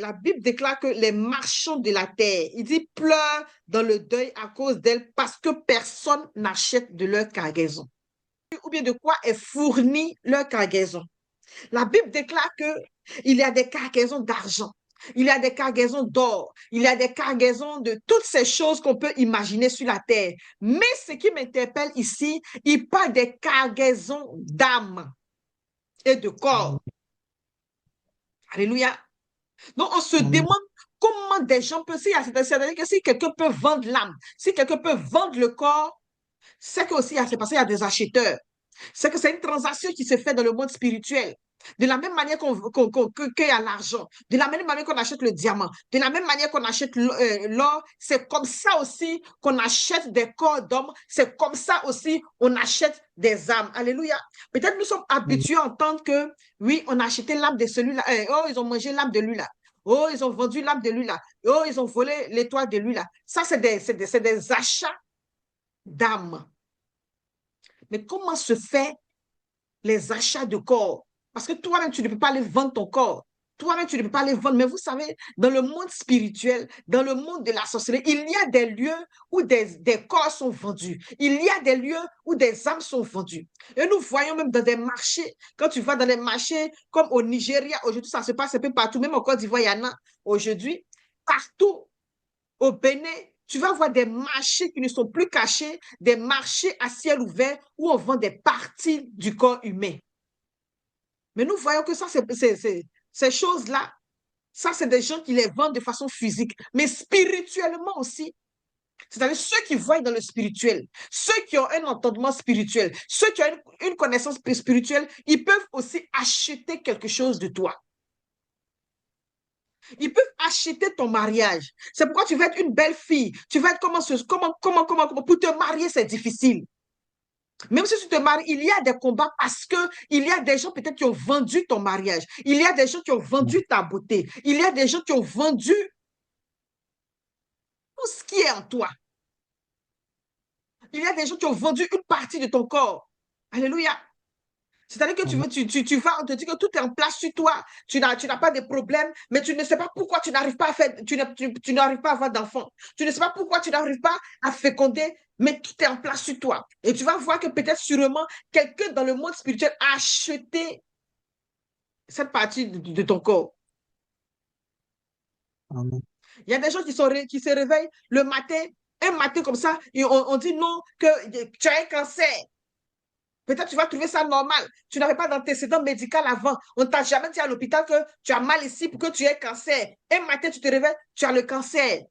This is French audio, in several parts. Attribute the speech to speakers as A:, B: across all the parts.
A: La Bible déclare que les marchands de la terre, il dit, pleurent dans le deuil à cause d'elles parce que personne n'achète de leur cargaison. Ou bien de quoi est fournie leur cargaison. La Bible déclare qu'il y a des cargaisons d'argent, il y a des cargaisons d'or, il y a des cargaisons de toutes ces choses qu'on peut imaginer sur la terre. Mais ce qui m'interpelle ici, il parle des cargaisons d'âme et de corps. Alléluia. Donc, on se
B: Amen.
A: demande comment des gens peuvent, c'est-à-dire que si quelqu'un peut vendre l'âme, si quelqu'un peut vendre le corps, c'est que aussi, c'est parce qu'il y a des acheteurs. C'est que c'est une transaction qui se fait dans le monde spirituel. De la même manière qu'il y a l'argent, de la même manière qu'on achète le diamant, de la même manière qu'on achète l'or, c'est comme ça aussi qu'on achète des corps d'hommes, c'est comme ça aussi on achète des âmes. Alléluia. Peut-être nous sommes habitués à entendre que, oui, on a acheté l'âme de celui-là. Oh, ils ont mangé l'âme de lui-là. Oh, ils ont vendu l'âme de lui-là. Oh, ils ont volé l'étoile de lui-là. Ça, c'est des achats d'âme. Mais comment se fait les achats de corps? Parce que toi-même, tu ne peux pas aller vendre ton corps. Toi-même, tu ne peux pas les vendre. Mais vous savez, dans le monde spirituel, dans le monde de la sorcellerie, il y a des lieux où des corps sont vendus. Il y a des lieux où des âmes sont vendues. Et nous voyons même dans des marchés, quand tu vas dans des marchés comme au Nigeria, aujourd'hui, ça se passe un peu partout, même en Côte d'Ivoire, il y en a aujourd'hui, partout au Bénin, tu vas voir des marchés qui ne sont plus cachés, des marchés à ciel ouvert où on vend des parties du corps humain. Mais nous voyons que ça, ces choses-là, ça, c'est des gens qui les vendent de façon physique, mais spirituellement aussi. C'est-à-dire ceux qui voient dans le spirituel, ceux qui ont un entendement spirituel, ceux qui ont une connaissance spirituelle, ils peuvent aussi acheter quelque chose de toi. Ils peuvent acheter ton mariage. C'est pourquoi tu vas être une belle fille. Tu vas être comment. Pour te marier, c'est difficile. Même si tu te maries, il y a des combats parce que il y a des gens peut-être qui ont vendu ton mariage. Il y a des gens qui ont vendu ta beauté. Il y a des gens qui ont vendu tout ce qui est en toi. Il y a des gens qui ont vendu une partie de ton corps. Alléluia. C'est-à-dire que
B: Amen.
A: tu vas, on te dit que tout est en place sur toi, tu n'as pas de problème, mais tu ne sais pas pourquoi tu n'arrives pas à faire, tu n'arrives pas à avoir d'enfants. Tu ne sais pas pourquoi tu n'arrives pas à féconder, mais tout est en place sur toi. Et tu vas voir que peut-être sûrement quelqu'un dans le monde spirituel a acheté cette partie de ton corps.
B: Amen.
A: Il y a des gens qui se réveillent le matin, un matin comme ça, et on dit non, que tu as un cancer. Peut-être tu vas trouver ça normal. Tu n'avais pas d'antécédent médical avant. On ne t'a jamais dit à l'hôpital que tu as mal ici pour que tu aies cancer. Un matin, tu te réveilles, tu as le cancer.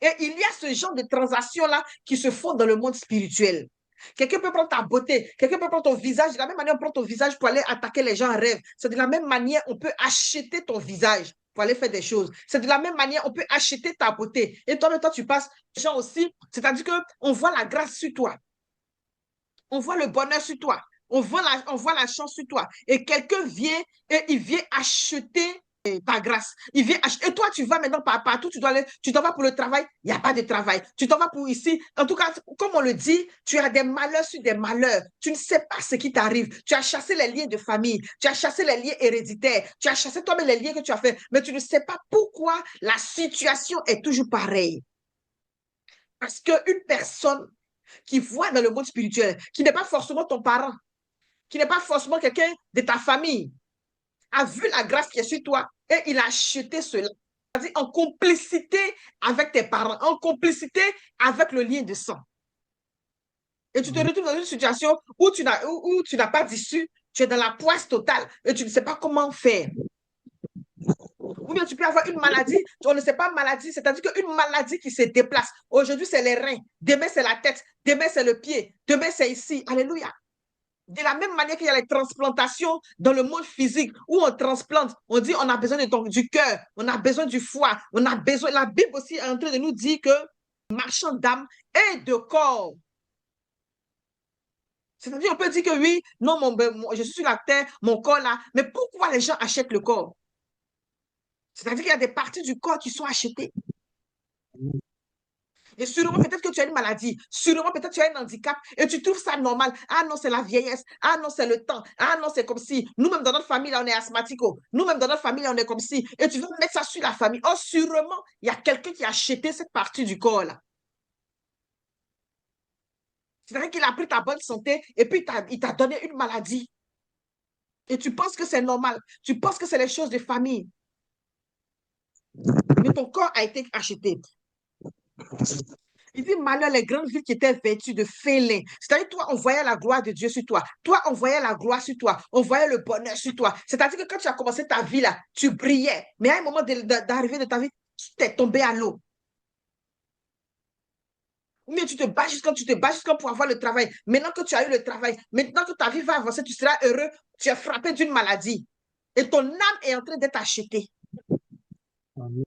A: Et il y a ce genre de transactions-là qui se font dans le monde spirituel. Quelqu'un peut prendre ta beauté, quelqu'un peut prendre ton visage. De la même manière, on prend ton visage pour aller attaquer les gens en rêve. C'est de la même manière, on peut acheter ton visage pour aller faire des choses. C'est de la même manière, on peut acheter ta beauté. Et toi, tu passes, les gens aussi, c'est-à-dire qu'on voit la grâce sur toi. On voit le bonheur sur toi. On voit la chance sur toi. Et quelqu'un vient et il vient acheter ta grâce. Il vient acheter. Et toi, tu vas maintenant partout, tu t'en vas pour le travail, il n'y a pas de travail. Tu t'en vas pour ici. En tout cas, comme on le dit, tu as des malheurs sur des malheurs. Tu ne sais pas ce qui t'arrive. Tu as chassé les liens de famille, tu as chassé les liens héréditaires, tu as chassé toi-même les liens que tu as fait, mais tu ne sais pas pourquoi la situation est toujours pareille. Parce qu'une personne qui voit dans le monde spirituel, qui n'est pas forcément ton parent, qui n'est pas forcément quelqu'un de ta famille, a vu la grâce qui est sur toi et il a acheté cela. C'est-à-dire en complicité avec tes parents, en complicité avec le lien de sang. Et tu te
B: Amen.
A: retrouves dans une situation où tu n'as pas d'issue, tu es dans la poisse totale et tu ne sais pas comment faire. Ou bien tu peux avoir une maladie, on ne sait pas maladie, c'est-à-dire qu'une maladie qui se déplace. Aujourd'hui, c'est les reins, demain, c'est la tête, demain, c'est le pied, demain, c'est ici. Alléluia. De la même manière qu'il y a les transplantations dans le monde physique, où on transplante, on dit on a besoin du cœur, on a besoin du foie, on a besoin. La Bible aussi est en train de nous dire que marchand d'âme et de corps. C'est-à-dire, on peut dire que oui, non, je suis sur la terre, mon corps là, mais pourquoi les gens achètent le corps? C'est-à-dire qu'il y a des parties du corps qui sont achetées. Et sûrement, peut-être que tu as une maladie. Sûrement, peut-être que tu as un handicap et tu trouves ça normal. Ah non, c'est la vieillesse. Ah non, c'est le temps. Ah non, c'est comme si. Nous-mêmes, dans notre famille, là, on est asthmatique. Nous-mêmes, dans notre famille, là, on est comme si. Et tu veux mettre ça sur la famille. Oh, sûrement, il y a quelqu'un qui a acheté cette partie du corps, là. C'est-à-dire qu'il a pris ta bonne santé et puis il t'a donné une maladie. Et tu penses que c'est normal. Tu penses que c'est les choses de famille. Mais ton corps a été acheté. Il dit, malheur, les grandes villes qui étaient vêtues de félins. C'est-à-dire, toi, on voyait la gloire de Dieu sur toi. Toi, on voyait la gloire sur toi. On voyait le bonheur sur toi. C'est-à-dire que quand tu as commencé ta vie là, tu brillais. Mais à un moment d'arrivée de ta vie, tu t'es tombé à l'eau. Ou bien tu te bats jusqu'à pour avoir le travail. Maintenant que tu as eu le travail, maintenant que ta vie va avancer, tu seras heureux. Tu es frappé d'une maladie. Et ton âme est en train d'être achetée.
B: Amen.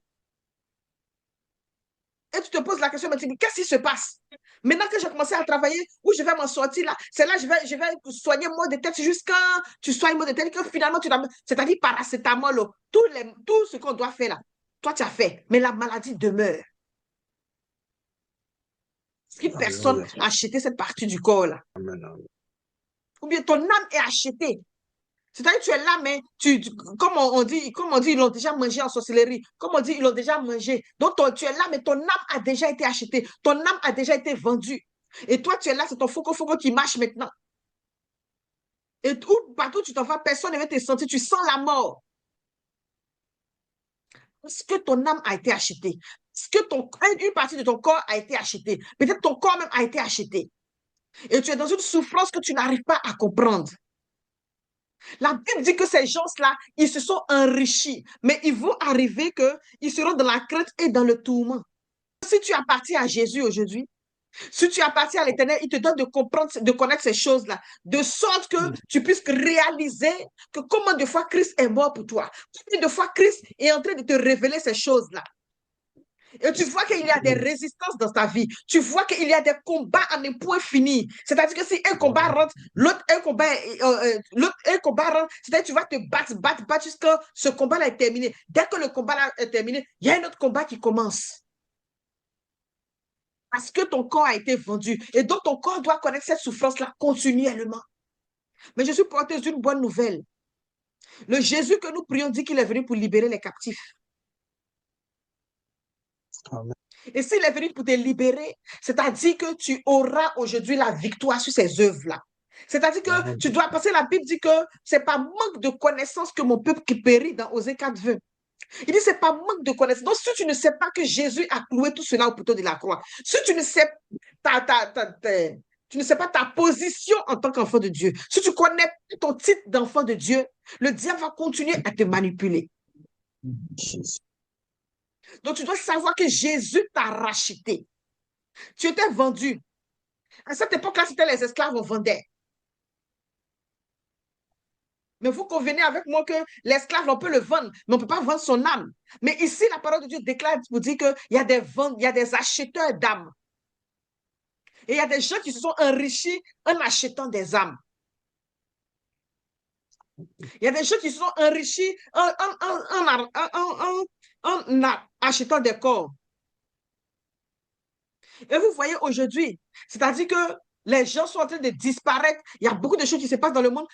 A: Et tu te poses la question, mais tu dis, qu'est-ce qui se passe? Maintenant que j'ai commencé à travailler, où je vais m'en sortir là, c'est là que je vais soigner moi de tête jusqu'à tu soignes moi de tête, que finalement, c'est-à-dire paracétamol, tout ce qu'on doit faire là, toi tu as fait, mais la maladie demeure. Parce qu'une personne
B: Alléluia.
A: a acheté cette partie du corps là.
B: Amen. Amen.
A: Ou bien ton âme est achetée. C'est-à-dire que tu es là, mais comme on dit, ils l'ont déjà mangé en sorcellerie. Comme on dit, ils l'ont déjà mangé. Donc, tu es là, mais ton âme a déjà été achetée. Ton âme a déjà été vendue. Et toi, tu es là, c'est ton foco qui marche maintenant. Et partout où tu t'en vas, personne ne va te sentir. Tu sens la mort. Parce que ton âme a été achetée. Parce que une partie de ton corps a été achetée. Peut-être ton corps même a été acheté. Et tu es dans une souffrance que tu n'arrives pas à comprendre. La Bible dit que ces gens-là, ils se sont enrichis, mais ils vont arriver qu'ils seront dans la crainte et dans le tourment. Si tu appartiens à Jésus aujourd'hui, si tu appartiens à l'Éternel, il te donne de comprendre, de connaître ces choses-là, de sorte que tu puisses réaliser que combien de fois Christ est mort pour toi, combien de fois Christ est en train de te révéler ces choses-là. Et tu vois qu'il y a des résistances dans ta vie. Tu vois qu'il y a des combats à ne point finir. C'est-à-dire que si un combat rentre, un combat rentre, c'est-à-dire que tu vas te battre jusqu'à ce combat-là est terminé. Dès que le combat-là est terminé, il y a un autre combat qui commence. Parce que ton corps a été vendu. Et donc, ton corps doit connaître cette souffrance-là continuellement. Mais je suis porteuse d'une bonne nouvelle. Le Jésus que nous prions dit qu'il est venu pour libérer les captifs.
B: Amen.
A: Et s'il est venu pour te libérer, c'est-à-dire que tu auras aujourd'hui la victoire sur ces œuvres-là. C'est-à-dire que tu dois, parce que la Bible dit que c'est pas manque de connaissance que mon peuple qui périt dans Osée 4:20. Il dit c'est pas manque de connaissance. Donc si tu ne sais pas que Jésus a cloué tout cela au poteau de la croix, si tu ne sais, tu ne sais pas ta position en tant qu'enfant de Dieu, si tu connais ton titre d'enfant de Dieu, le diable va continuer à te manipuler. Donc tu dois savoir que Jésus t'a racheté. Tu étais vendu. À cette époque-là, c'était les esclaves, on vendait. Mais vous convenez avec moi que l'esclave, on peut le vendre, mais on ne peut pas vendre son âme. Mais ici, la parole de Dieu déclare pour dire qu'il y a des ventes, il y a des acheteurs d'âmes. Et il y a des gens qui se sont enrichis en achetant des âmes. Il y a des gens qui se sont enrichis en achetant des corps. Et vous voyez aujourd'hui, c'est-à-dire que les gens sont en train de disparaître. Il y a beaucoup de choses qui se passent dans le monde.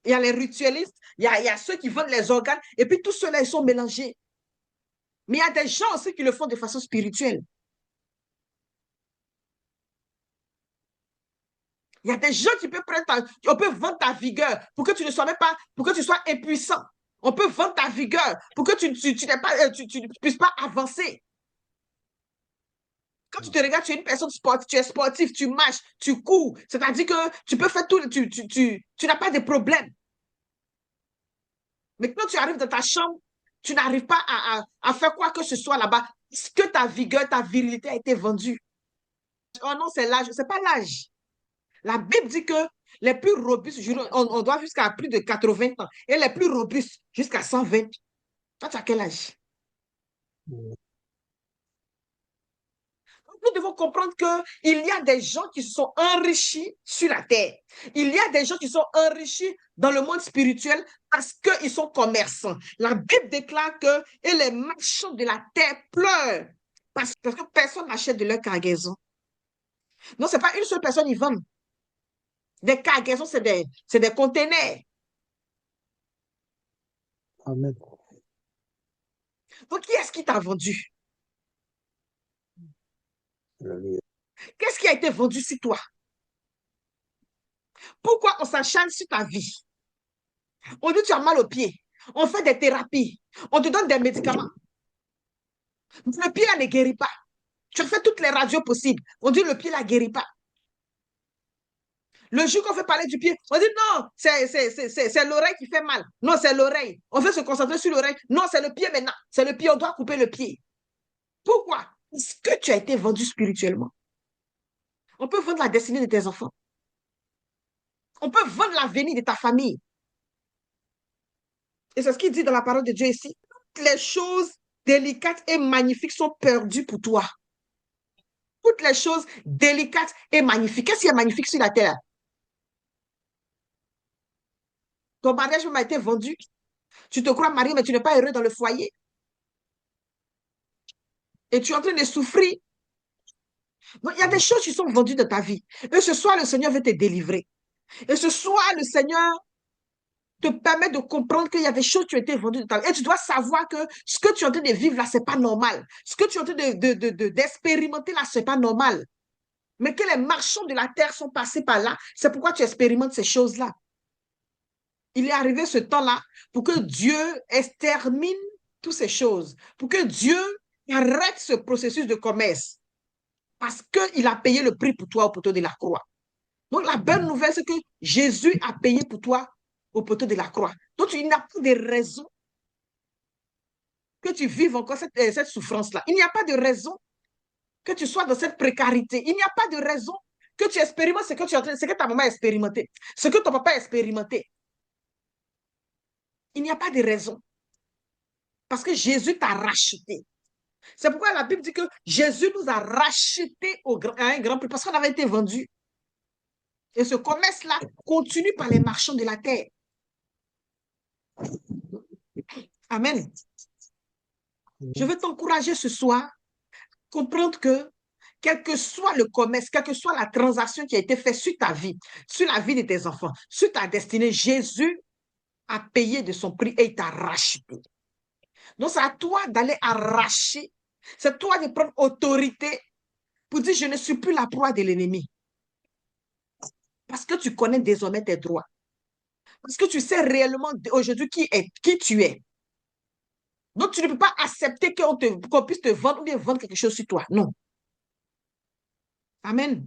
A: Il y a les ritualistes, il y a ceux qui vendent les organes, et puis tous ceux-là, ils sont mélangés. Mais il y a des gens aussi qui le font de façon spirituelle. Il y a des gens qui peuvent on peut vendre ta vigueur pour que tu ne sois même pas, pour que tu sois impuissant. On peut vendre ta vigueur pour que tu ne puisses pas avancer. Quand tu te regardes, tu es une personne sportive, tu es sportif, tu marches, tu cours. C'est-à-dire que tu peux faire tout, tu n'as pas de problème. Mais quand tu arrives dans ta chambre, tu n'arrives pas à faire quoi que ce soit là-bas, parce que ta vigueur, ta virilité a été vendue. Oh non, c'est l'âge, c'est pas l'âge. La Bible dit que les plus robustes, on doit jusqu'à plus de 80 ans, et les plus robustes jusqu'à 120. Toi, tu as quel âge? Nous devons comprendre qu'il y a des gens qui se sont enrichis sur la terre. Il y a des gens qui sont enrichis dans le monde spirituel parce qu'ils sont commerçants. La Bible déclare que et les marchands de la terre pleurent Parce que personne n'achète de leur cargaison. Non, ce n'est pas une seule personne, ils vendent. Des cargaisons, c'est des containers.
B: Amen.
A: Donc, qui est-ce qui t'a vendu?
B: Alléluia.
A: Qu'est-ce qui a été vendu sur toi? Pourquoi on s'acharne sur ta vie? On dit tu as mal aux pieds. On fait des thérapies. On te donne des médicaments. Le pied là ne guérit pas. Tu as fait toutes les radios possibles. On dit le pied là ne guérit pas. Le jour qu'on fait parler du pied, on dit non, c'est l'oreille qui fait mal. Non, c'est l'oreille. On veut se concentrer sur l'oreille. Non, c'est le pied maintenant. C'est le pied, on doit couper le pied. Pourquoi? Parce que tu as été vendu spirituellement. On peut vendre la destinée de tes enfants. On peut vendre l'avenir de ta famille. Et c'est ce qu'il dit dans la parole de Dieu ici. Toutes les choses délicates et magnifiques sont perdues pour toi. Toutes les choses délicates et magnifiques. Qu'est-ce qui est magnifique sur la terre? Ton mariage m'a été vendu. Tu te crois marié, mais tu n'es pas heureux dans le foyer. Et tu es en train de souffrir. Donc, il y a des choses qui sont vendues de ta vie. Et ce soir, le Seigneur veut te délivrer. Et ce soir, le Seigneur te permet de comprendre qu'il y a des choses qui ont été vendues de ta vie. Et tu dois savoir que ce que tu es en train de vivre là, ce n'est pas normal. Ce que tu es en train d'expérimenter là, ce n'est pas normal. Mais que les marchands de la terre sont passés par là, c'est pourquoi tu expérimentes ces choses-là. Il est arrivé ce temps-là pour que Dieu extermine toutes ces choses, pour que Dieu arrête ce processus de commerce, parce qu'il a payé le prix pour toi au poteau de la croix. Donc la bonne nouvelle, c'est que Jésus a payé pour toi au poteau de la croix. Donc il n'y a pas de raison que tu vives encore cette souffrance-là. Il n'y a pas de raison que tu sois dans cette précarité. Il n'y a pas de raison que tu expérimentes ce que ta maman a expérimenté, ce que ton papa a expérimenté. Il n'y a pas de raison. Parce que Jésus t'a racheté. C'est pourquoi la Bible dit que Jésus nous a rachetés à un grand prix, parce qu'on avait été vendus. Et ce commerce-là continue par les marchands de la terre. Amen. Je veux t'encourager ce soir, comprendre que quel que soit le commerce, quelle que soit la transaction qui a été faite sur ta vie, sur la vie de tes enfants, sur ta destinée, Jésus a payé de son prix et il t'a racheté. Donc, c'est à toi d'aller arracher. C'est à toi de prendre autorité pour dire, je ne suis plus la proie de l'ennemi. Parce que tu connais désormais tes droits. Parce que tu sais réellement aujourd'hui qui tu es. Donc, tu ne peux pas accepter qu'on puisse te vendre ou bien vendre quelque chose sur toi. Non. Amen.